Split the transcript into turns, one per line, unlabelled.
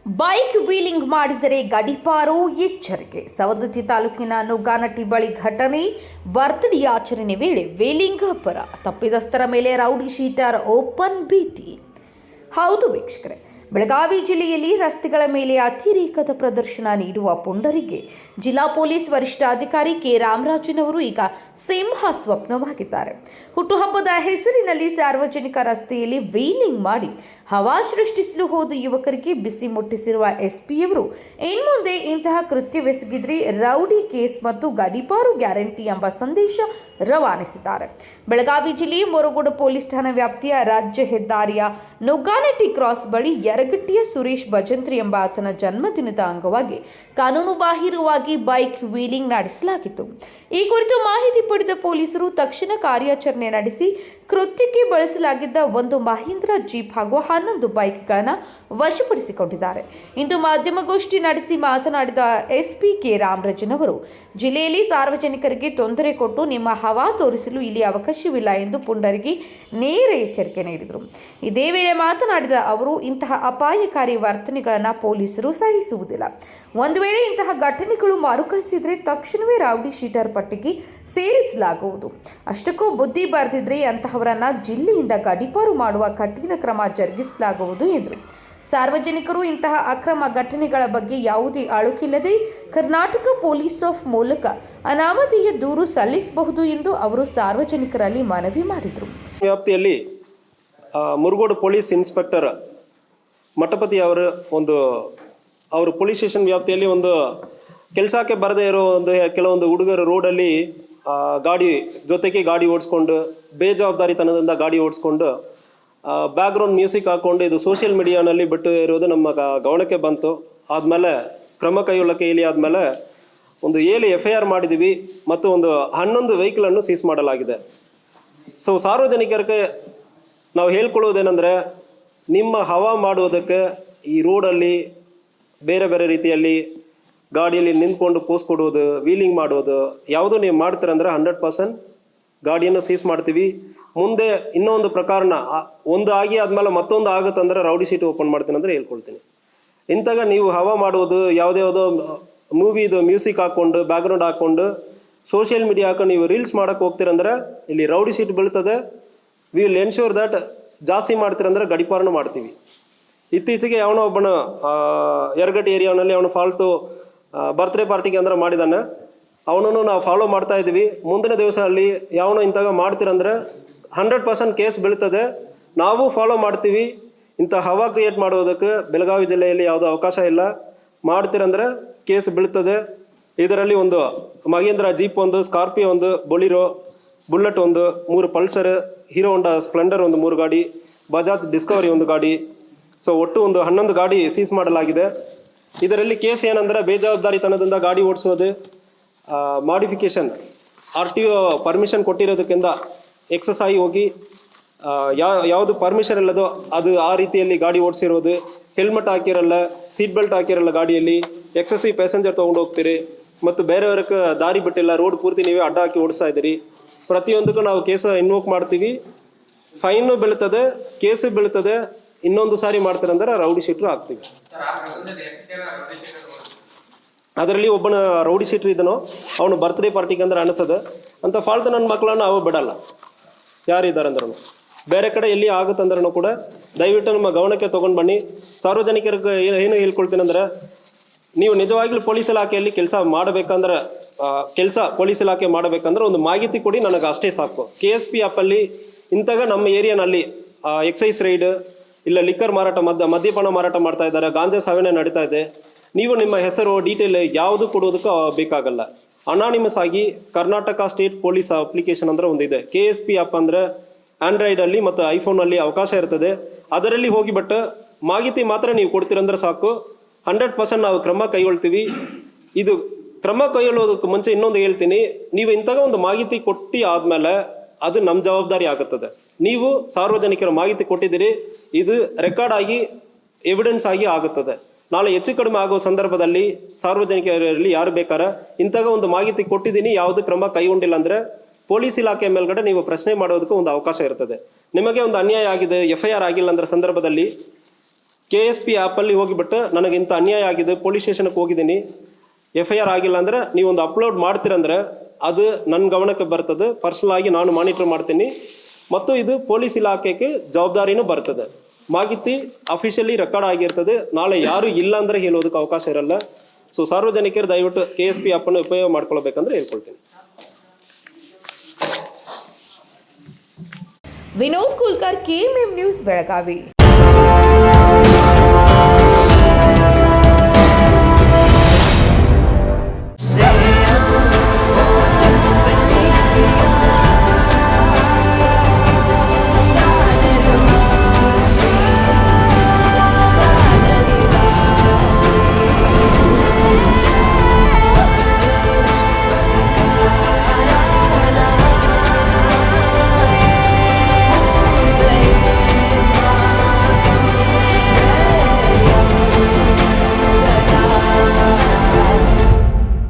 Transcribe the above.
Bike wheeling ಮಾಡಿದರೆ ಗಡಿಪಾರು ಎಚ್ಚರಿಕೆ. ಸವದತ್ತಿ ತಾಲೂಕಿನ ನುಗ್ಗಾನಟ್ಟಿ ಬಳಿ ಘಟನೆ. ಬರ್ತ್ಡೇ ಆಚರಣೆ ವೇಳೆ ವೀಲಿಂಗ್ ಅಬ್ಬರ. ತಪ್ಪಿತಸ್ಥರ ಮೇಲೆ ರೌಡಿ ಶೀಟರ್ ಓಪನ್ ಭೀತಿ. ಹೌದು ವೀಕ್ಷಕರೇ, ಬೆಳಗಾವಿ ಜಿಲ್ಲೆಯಲ್ಲಿ ರಸ್ತೆಗಳ ಮೇಲೆ ಅತಿರೇಕದ ಪ್ರದರ್ಶನ ನೀಡುವ ಪುಂಡರಿಗೆ ಜಿಲ್ಲಾ ಪೊಲೀಸ್ ವರಿಷ್ಠಾಧಿಕಾರಿ ಕೆ ರಾಮರಾಜನವರು ಈಗ ಸಿಂಹ ಸ್ವಪ್ನವಾಗಿದ್ದಾರೆ. ಹುಟ್ಟುಹಬ್ಬದ ಹೆಸರಿನಲ್ಲಿ ಸಾರ್ವಜನಿಕ ರಸ್ತೆಯಲ್ಲಿ ವೀಲಿಂಗ್ ಮಾಡಿ ಹವಾ ಸೃಷ್ಟಿಸಲು ಹೋದ ಯುವಕರಿಗೆ ಬಿಸಿ ಮುಟ್ಟಿಸಿರುವ ಎಸ್ಪಿಯವರು ಇನ್ಮುಂದೆ ಇಂತಹ ಕೃತ್ಯವೆಸಗಿದ್ರೆ ರೌಡಿ ಕೇಸ್ ಮತ್ತು ಗಡಿಪಾರು ಗ್ಯಾರಂಟಿ ಎಂಬ ಸಂದೇಶ ರವಾನಿಸಿದ್ದಾರೆ. ಬೆಳಗಾವಿ ಜಿಲ್ಲೆಯ ಮುರಗೋಡು ಪೊಲೀಸ್ ಠಾಣಾ ವ್ಯಾಪ್ತಿಯ ರಾಜ್ಯ ಹೆದ್ದಾರಿಯ ನುಗ್ಗಾನಟ್ಟಿ ಕ್ರಾಸ್ ಬಳಿ ಯರಗಟ್ಟಿಯ ಸುರೇಶ್ ಭಜಂತ್ರಿ ಎಂಬ ಆತನ ಜನ್ಮದಿನದ ಅಂಗವಾಗಿ ಕಾನೂನುಬಾಹಿರವಾಗಿ ಬೈಕ್ ವೀಲಿಂಗ್ ನಡೆಸಲಾಗಿತ್ತು. ಈ ಕುರಿತು ಮಾಹಿತಿ ಪಡೆದ ಪೊಲೀಸರು ತಕ್ಷಣ ಕಾರ್ಯಾಚರಣೆ ನಡೆಸಿ ಕೃತ್ಯಕ್ಕೆ ಬಳಸಲಾಗಿದ್ದ ಒಂದು ಮಹೀಂದ್ರ ಜೀಪ್ ಹಾಗೂ 11 ಬೈಕ್ಗಳನ್ನು ವಶಪಡಿಸಿಕೊಂಡಿದ್ದಾರೆ. ಇಂದು ಮಾಧ್ಯಮಗೋಷ್ಠಿ ನಡೆಸಿ ಮಾತನಾಡಿದ ಎಸ್ಪಿ ಕೆ ರಾಮರಾಜನ್ ಅವರು, ಜಿಲ್ಲೆಯಲ್ಲಿ ಸಾರ್ವಜನಿಕರಿಗೆ ತೊಂದರೆ ಕೊಟ್ಟು ನಿಮ್ಮ ಹವಾ ತೋರಿಸಲು ಇಲ್ಲಿ ಅವಕಾಶವಿಲ್ಲ ಎಂದು ಪುಂಡರಿಗೆ ನೇರ ಎಚ್ಚರಿಕೆ ನೀಡಿದರು. ಇದೇ ವೇಳೆ ಮಾತನಾಡಿದ ಅವರು, ಇಂತಹ ಅಪಾಯಕಾರಿ ವರ್ತನೆಗಳನ್ನು ಪೊಲೀಸರು ಸಹಿಸುವುದಿಲ್ಲ. ಒಂದು ವೇಳೆ ಇಂತಹ ಘಟನೆಗಳು ಮರುಕಳಿಸಿದರೆ ತಕ್ಷಣವೇ ರೌಡಿ ಶೀಟರ್ ಪಟ್ಟಿಗೆ ಸೇರಿಸಲಾಗುವುದು. ಅಷ್ಟಕ್ಕೂ ಬುದ್ಧಿ ಬರೆದಿದ್ರೆ ಅಂತಹವರನ್ನ ಜಿಲ್ಲೆಯಿಂದ ಗಡಿಪಾರು ಮಾಡುವ ಕಠಿಣ ಕ್ರಮ ಜರುಗಿಸಲಾಗುವುದು ಎಂದರು. ಸಾರ್ವಜನಿಕರು ಇಂತಹ ಅಕ್ರಮ ಘಟನೆಗಳ ಬಗ್ಗೆ ಯಾವುದೇ ಅಳುಕಿಲ್ಲದೆ ಕರ್ನಾಟಕ ಪೊಲೀಸ್ ಮೂಲಕ ಅನಾಮಧೇಯ ದೂರು ಸಲ್ಲಿಸಬಹುದು ಎಂದು ಅವರು ಸಾರ್ವಜನಿಕರಲ್ಲಿ ಮನವಿ ಮಾಡಿದರು.
ವ್ಯಾಪ್ತಿಯಲ್ಲಿ ಮುರಗೋಡು ಪೊಲೀಸ್ ಇನ್ಸ್ಪೆಕ್ಟರ್ ಮಠಪತಿ ಅವರು ಪೊಲೀಸ್ ಸ್ಟೇಷನ್ ವ್ಯಾಪ್ತಿಯಲ್ಲಿ ಒಂದು ಕೆಲಸಕ್ಕೆ ಬರದೇ ಇರೋ ಕೆಲವೊಂದು ಹುಡುಗರು ರೋಡಲ್ಲಿ ಜೊತೆಗೆ ಗಾಡಿ ಓಡಿಸ್ಕೊಂಡು ಬೇಜವಾಬ್ದಾರಿತನದಿಂದ ಗಾಡಿ ಓಡಿಸ್ಕೊಂಡು ಬ್ಯಾಕ್ಗ್ರೌಂಡ್ ಮ್ಯೂಸಿಕ್ ಹಾಕ್ಕೊಂಡು ಇದು ಸೋಷಿಯಲ್ ಮೀಡಿಯಾನಲ್ಲಿ ಬಿಟ್ಟು ಇರೋದು ನಮ್ಮ ಗಮನಕ್ಕೆ ಬಂತು. ಆದಮೇಲೆ ಕ್ರಮ ಕೈಗೊಳ್ಳಕ್ಕೆ ಇಲ್ಲಿ ಆದಮೇಲೆ ಒಂದು 7 FIR ಮಾಡಿದ್ದೀವಿ ಮತ್ತು ಒಂದು 11 ವೆಹಿಕಲನ್ನು ಸೀಸ್ ಮಾಡಲಾಗಿದೆ. ಸೊ ಸಾರ್ವಜನಿಕರಿಗೆ ನಾವು ಹೇಳ್ಕೊಳ್ಳೋದೇನೆಂದರೆ, ನಿಮ್ಮ ಹವಾ ಮಾಡುವುದಕ್ಕೆ ಈ ರೋಡಲ್ಲಿ ಬೇರೆ ಬೇರೆ ರೀತಿಯಲ್ಲಿ ಗಾಡಿಯಲ್ಲಿ ನಿಂತ್ಕೊಂಡು ಪೋಸ್ ಕೊಡುವುದು, ವೀಲಿಂಗ್ ಮಾಡೋದು ಯಾವುದೂ ನೀವು ಮಾಡ್ತೀರಂದರೆ 100% ಗಾಡಿಯನ್ನು ಸೀಸ್ ಮಾಡ್ತೀವಿ. ಮುಂದೆ ಇನ್ನೊಂದು ಪ್ರಕಾರನ ಒಂದು ಆಗಿ ಆದಮೇಲೆ ಮತ್ತೊಂದು ಆಗುತ್ತಂದ್ರೆ ರೌಡಿ ಶೀಟ್ ಓಪನ್ ಮಾಡ್ತೀನಿ ಅಂದರೆ ಹೇಳ್ಕೊಳ್ತೀನಿ. ಇಂತಾಗ ನೀವು ಹವಾ ಮಾಡುವುದು ಯಾವುದ್ಯಾವುದೋ ಮೂವಿದು ಮ್ಯೂಸಿಕ್ ಹಾಕ್ಕೊಂಡು ಬ್ಯಾಕ್ಗ್ರೌಂಡ್ ಹಾಕ್ಕೊಂಡು ಸೋಷಿಯಲ್ ಮೀಡಿಯಾ ಹಾಕೊಂಡು ನೀವು ರೀಲ್ಸ್ ಮಾಡೋಕ್ಕೆ ಹೋಗ್ತೀರಂದ್ರೆ ಇಲ್ಲಿ ರೌಡಿ ಶೀಟ್ ಬೀಳ್ತದೆ. ವಿ ವಿಲ್ ಎನ್ಶ್ಯೂರ್ ದ್ಯಾಟ್ ಜಾಸ್ತಿ ಮಾಡ್ತೀರಂದ್ರೆ ಗಡಿಪಾರನು ಮಾಡ್ತೀವಿ. ಇತ್ತೀಚೆಗೆ ಒಬ್ಬನ ಯರಗಟ್ಟಿ ಏರಿಯಾನಲ್ಲಿ ಅವನು ಫಾಲ್ತು ಬರ್ತ್ಡೇ ಪಾರ್ಟಿಗೆ ಅಂದ್ರೆ ಮಾಡಿದ್ದಾನೆ. ಅವನನ್ನು ನಾವು ಫಾಲೋ ಮಾಡ್ತಾ ಇದ್ದೀವಿ. ಮುಂದಿನ ದಿವಸ ಅಲ್ಲಿ ಇಂಥಾಗ ಮಾಡ್ತೀರಂದ್ರೆ 100% ಕೇಸ್ ಬೀಳ್ತದೆ. ನಾವು ಫಾಲೋ ಮಾಡ್ತೀವಿ. ಇಂಥ ಹವಾ ಕ್ರಿಯೇಟ್ ಮಾಡೋದಕ್ಕೆ ಬೆಳಗಾವಿ ಜಿಲ್ಲೆಯಲ್ಲಿ ಯಾವುದೂ ಅವಕಾಶ ಇಲ್ಲ. ಮಾಡ್ತೀರಂದ್ರೆ ಕೇಸ್ ಬೀಳ್ತದೆ. ಇದರಲ್ಲಿ ಒಂದು ಮಹೇಂದ್ರ ಜೀಪ್, ಒಂದು ಸ್ಕಾರ್ಪಿಯೋ, ಒಂದು ಬೊಲಿರೋ, ಬುಲೆಟ್, ಒಂದು 3 ಪಲ್ಸರ್, ಹೀರೋ ಹೋಂಡಾ ಸ್ಪ್ಲೆಂಡರ್ ಒಂದು 3 ಗಾಡಿ, ಬಜಾಜ್ ಡಿಸ್ಕವರಿ ಒಂದು ಗಾಡಿ. ಸೊ ಒಟ್ಟು ಒಂದು 11 ಗಾಡಿ ಸೀಸ್ ಮಾಡಲಾಗಿದೆ. ಇದರಲ್ಲಿ ಕೇಸ್ ಏನಂದರೆ ಬೇಜವಾಬ್ದಾರಿತನದಿಂದ ಗಾಡಿ ಓಡಿಸೋದು, ಮಾಡಿಫಿಕೇಷನ್ RTO ಪರ್ಮಿಷನ್ ಕೊಟ್ಟಿರೋದಕ್ಕಿಂತ ಎಕ್ಸಸ್ ಆಗಿ ಹೋಗಿ ಯಾವುದು ಪರ್ಮಿಷನ್ ಇಲ್ಲದೋ ಅದು ಆ ರೀತಿಯಲ್ಲಿ ಗಾಡಿ ಓಡಿಸಿರೋದು, ಹೆಲ್ಮೆಟ್ ಹಾಕಿರಲ್ಲ, ಸೀಟ್ ಬೆಲ್ಟ್ ಹಾಕಿರಲ್ಲ, ಗಾಡಿಯಲ್ಲಿ ಎಕ್ಸೆಸಿವ್ ಪ್ಯಾಸೆಂಜರ್ ತೊಗೊಂಡು ಹೋಗ್ತೀರಿ ಮತ್ತು ಬೇರೆಯವ್ರಿಗೆ ದಾರಿ ಬಿಟ್ಟಿಲ್ಲ, ರೋಡ್ ಪೂರ್ತಿ ನೀವೇ ಅಡ್ಡ ಹಾಕಿ ಓಡಿಸ್ತಾ ಇದ್ದೀರಿ. ಪ್ರತಿಯೊಂದಕ್ಕೂ ನಾವು ಕೇಸ ಇನ್ವೋಕ್ ಮಾಡ್ತೀವಿ. ಫೈನು ಬೀಳ್ತದೆ, ಕೇಸು ಬೀಳ್ತದೆ. ಇನ್ನೊಂದು ಸಾರಿ ಮಾಡ್ತಾರಂದ್ರೆ ರೌಡಿ ಶೀಟ್ರು ಹಾಕ್ತೀವಿ. ಅದರಲ್ಲಿ ಒಬ್ಬನ ರೌಡಿ ಶೀಟ್ರ್ ಇದನೋ ಅವನು ಬರ್ತ್ಡೇ ಪಾರ್ಟಿಗೆ ಅಂದ್ರೆ ಅನಿಸೋದು ಅಂತ ಫಾಲ್ತು ನನ್ನ ಮಕ್ಕಳನ್ನು ನಾವು ಬಿಡಲ್ಲ. ಯಾರಿದ್ದಾರೆ ಅಂದ್ರೂ ಬೇರೆ ಕಡೆ ಎಲ್ಲಿ ಆಗುತ್ತಂದ್ರೂ ಕೂಡ ದಯವಿಟ್ಟು ನಮ್ಮ ಗಮನಕ್ಕೆ ತೊಗೊಂಡು ಬನ್ನಿ. ಸಾರ್ವಜನಿಕರಿಗೆ ಏನು ಹೇಳ್ಕೊಳ್ತೀನಿ ಅಂದರೆ, ನೀವು ನಿಜವಾಗ್ಲೂ ಪೊಲೀಸ್ ಇಲಾಖೆಯಲ್ಲಿ ಪೊಲೀಸ್ ಇಲಾಖೆ ಮಾಡಬೇಕಂದ್ರೆ ಒಂದು ಮಾಹಿತಿ ಕೊಡಿ, ನನಗೆ ಅಷ್ಟೇ ಸಾಕು. KSP ಆ್ಯಪಲ್ಲಿ ಇಂತಾಗ ನಮ್ಮ ಏರಿಯಾನಲ್ಲಿ ಎಕ್ಸೈಸ್ ರೈಡ್ ಇಲ್ಲ ಲಿಕ್ಕರ್ ಮಾರಾಟ, ಮದ್ಯಪಾನ ಮಾರಾಟ ಮಾಡ್ತಾ ಇದ್ದಾರೆ, ಗಾಂಜಾ ಸಾವನೆ ನಡೀತಾ ಇದೆ. ನೀವು ನಿಮ್ಮ ಹೆಸರು ಡೀಟೇಲ್ ಯಾವುದು ಕೊಡೋದಕ್ಕೆ ಬೇಕಾಗಲ್ಲ. ಅನಾನಿಮಸ್ ಆಗಿ ಕರ್ನಾಟಕ ಸ್ಟೇಟ್ ಪೊಲೀಸ್ ಅಪ್ಲಿಕೇಶನ್ ಅಂದರೆ ಒಂದಿದೆ. KSP ಆ್ಯಪ್ ಅಂದರೆ ಆಂಡ್ರಾಯ್ಡಲ್ಲಿ ಮತ್ತು ಐಫೋನಲ್ಲಿ ಅವಕಾಶ ಇರ್ತದೆ. ಅದರಲ್ಲಿ ಹೋಗಿಬಿಟ್ಟು ಮಾಹಿತಿ ಮಾತ್ರ ನೀವು ಕೊಡ್ತೀರಂದ್ರೆ ಸಾಕು. 100% ನಾವು ಕ್ರಮ ಕೈಗೊಳ್ತೀವಿ. ಇದು ಕ್ರಮ ಕೈಗೊಳ್ಳೋದಕ್ಕೆ ಮುಂಚೆ ಇನ್ನೊಂದು ಹೇಳ್ತೀನಿ, ನೀವು ಇಂಥಾಗ ಒಂದು ಮಾಹಿತಿ ಕೊಟ್ಟು ಆದಮೇಲೆ ಅದು ನಮ್ಮ ಜವಾಬ್ದಾರಿ ಆಗುತ್ತದೆ. ನೀವು ಸಾರ್ವಜನಿಕರ ಮಾಹಿತಿ ಕೊಟ್ಟಿದ್ದೀರಿ, ಇದು ರೆಕಾರ್ಡ್ ಆಗಿ ಎವಿಡೆನ್ಸ್ ಆಗಿ ಆಗುತ್ತದೆ. ನಾಳೆ ಹೆಚ್ಚು ಕಡಿಮೆ ಆಗೋ ಸಂದರ್ಭದಲ್ಲಿ ಸಾರ್ವಜನಿಕರಲ್ಲಿ ಯಾರು ಬೇಕಾರೆ ಇಂಥಾಗ ಒಂದು ಮಾಹಿತಿ ಕೊಟ್ಟಿದ್ದೀನಿ, ಯಾವುದು ಕ್ರಮ ಕೈಗೊಂಡಿಲ್ಲ ಅಂದರೆ ಪೊಲೀಸ್ ಇಲಾಖೆ ಮೇಲ್ಗಡೆ ನೀವು ಪ್ರಶ್ನೆ ಮಾಡೋದಕ್ಕೂ ಒಂದು ಅವಕಾಶ ಇರ್ತದೆ. ನಿಮಗೆ ಒಂದು ಅನ್ಯಾಯ ಆಗಿದೆ, FIR ಆಗಿಲ್ಲ ಅಂದ್ರೆ ಸಂದರ್ಭದಲ್ಲಿ KSP ಆ್ಯಪಲ್ಲಿ ಹೋಗಿಬಿಟ್ಟು ನನಗೆ ಇಂಥ ಅನ್ಯಾಯ ಆಗಿದೆ, ಪೊಲೀಸ್ ಸ್ಟೇಷನ್ಗೆ ಹೋಗಿದ್ದೀನಿ, FIR ಆಗಿಲ್ಲ ಅಂದರೆ ನೀವೊಂದು ಅಪ್ಲೋಡ್ ಮಾಡ್ತೀರಂದರೆ ಅದು ನನ್ನ ಗಮನಕ್ಕೆ ಬರ್ತದೆ, ಪರ್ಸ್ನಲ್ ಆಗಿ ನಾನು ಮಾನಿಟರ್ ಮಾಡ್ತೀನಿ ಮತ್ತು ಇದು ಪೊಲೀಸ್ ಇಲಾಖೆಗೆ ಜವಾಬ್ದಾರಿನೂ ಬರ್ತದೆ. ಮಾಹಿತಿ ಅಫಿಷಿಯಲಿ ರೆಕಾರ್ಡ್ ಆಗಿರ್ತದೆ, ನಾಳೆ ಯಾರು ಇಲ್ಲ ಅಂದರೆ ಹೇಳೋದಕ್ಕೆ ಅವಕಾಶ ಇರಲ್ಲ. ಸೊ ಸಾರ್ವಜನಿಕರು ದಯವಿಟ್ಟು KSP ಆ್ಯಪನ್ನು ಉಪಯೋಗ ಮಾಡ್ಕೊಳ್ಬೇಕಂದ್ರೆ ಹೇಳ್ಕೊಳ್ತೀನಿ.
Vinod Kulkar, KMM news, Belagavi.